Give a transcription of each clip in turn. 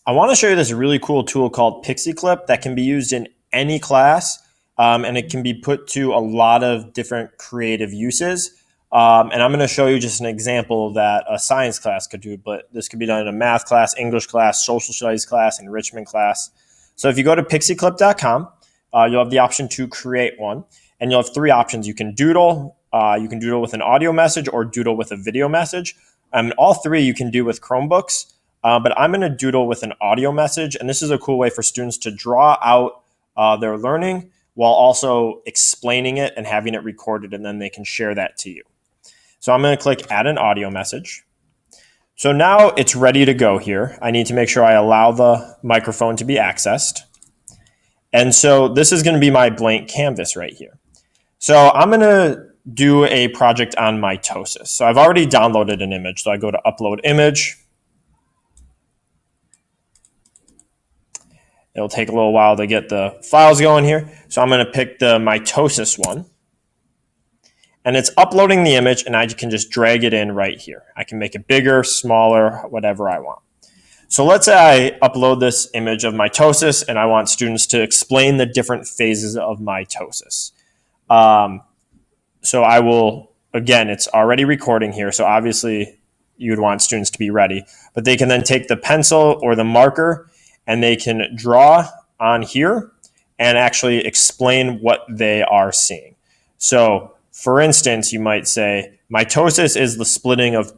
I want to show you this really cool tool called PixiClip that can be used in any class, and it can be put to a lot of different creative uses. And I'm going to show you just an example that a science class could do, but this could be done in a math class, English class, social studies class, enrichment class. So if you go to PixiClip.com, you'll have the option to create one, and you'll have three options. You can doodle with an audio message or doodle with a video message. All three you can do with Chromebooks. But I'm going to doodle with an audio message, and this is a cool way for students to draw out their learning while also explaining it and having it recorded, and then they can share that to you. So I'm going to click Add an Audio Message. So now it's ready to go here. I need to make sure I allow the microphone to be accessed. And so this is going to be my blank canvas right here. So I'm going to do a project on mitosis. So I've already downloaded an image, so I go to Upload Image. It'll take a little while to get the files going here. So I'm going to pick the mitosis one. And it's uploading the image, and I can just drag it in right here. I can make it bigger, smaller, whatever I want. So let's say I upload this image of mitosis, and I want students to explain the different phases of mitosis. So I will, again, it's already recording here, so obviously you would want students to be ready. But they can then take the pencil or the marker, and they can draw on here and actually explain what they are seeing. So for instance, you might say, mitosis is the splitting of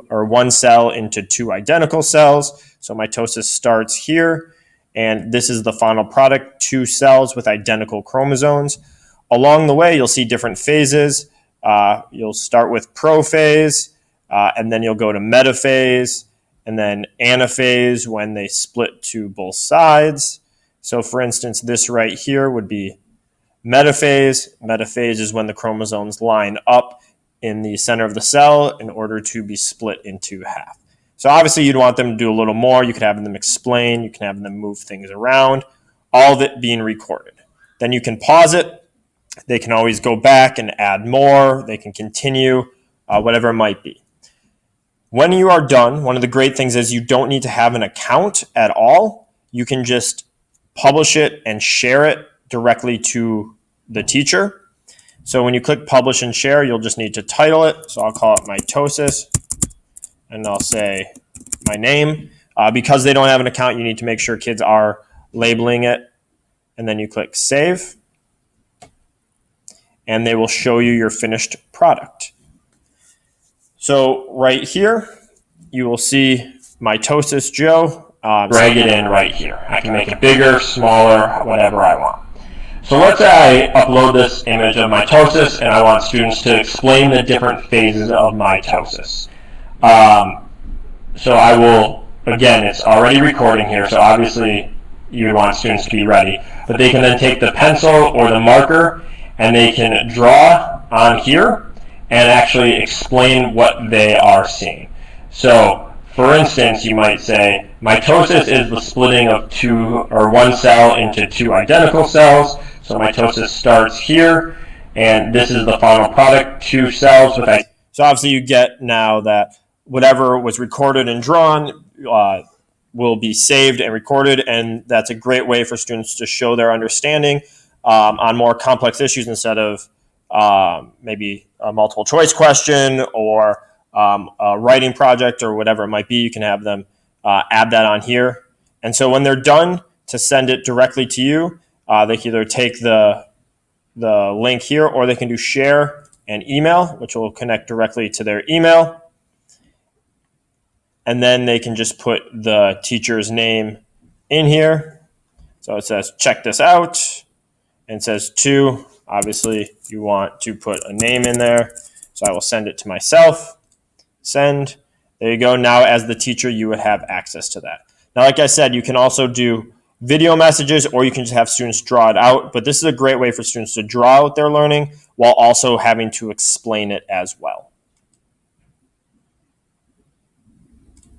one cell into two identical cells. So mitosis starts here, and this is the final product, two cells with identical chromosomes. Along the way, you'll see different phases. You'll start with prophase, and then you'll go to metaphase, and then anaphase when they split to both sides. So for instance, this right here would be metaphase. Metaphase is when the chromosomes line up in the center of the cell in order to be split into half. So obviously you'd want them to do a little more. You could have them explain. You can have them move things around, all of it being recorded. Then you can pause it. They can always go back and add more. They can continue, whatever it might be. When you are done, one of the great things is you don't need to have an account at all. You can just publish it and share it directly to the teacher. So when you click publish and share, you'll just need to title it. So I'll call it mitosis, and I'll say my name. Because they don't have an account, you need to make sure kids are labeling it. And then you click save, and they will show you your finished product. So right here, you will see mitosis Joe. Drag it in right here. I can make it bigger, smaller, whatever I want. So let's say I upload this image of mitosis, and I want students to explain the different phases of mitosis. So I will, again, it's already recording here, so obviously you would want students to be ready. But they can then take the pencil or the marker, and they can draw on here and actually explain what they are seeing. So, for instance, you might say, mitosis is the splitting of one cell into two identical cells. So mitosis starts here, and this is the final product, two cells with. So obviously you get now that whatever was recorded and drawn will be saved and recorded, and that's a great way for students to show their understanding on more complex issues instead of maybe a multiple choice question or a writing project or whatever it might be. You can have them add that on here. And so when they're done to send it directly to you, they can either take the link here, or they can do share and email, which will connect directly to their email. And then they can just put the teacher's name in here. So it says, check this out, and it says to. Obviously, you want to put a name in there. So I will send it to myself. Send. There you go. Now, as the teacher, you would have access to that. Now, like I said, you can also do video messages, or you can just have students draw it out. But this is a great way for students to draw out their learning while also having to explain it as well.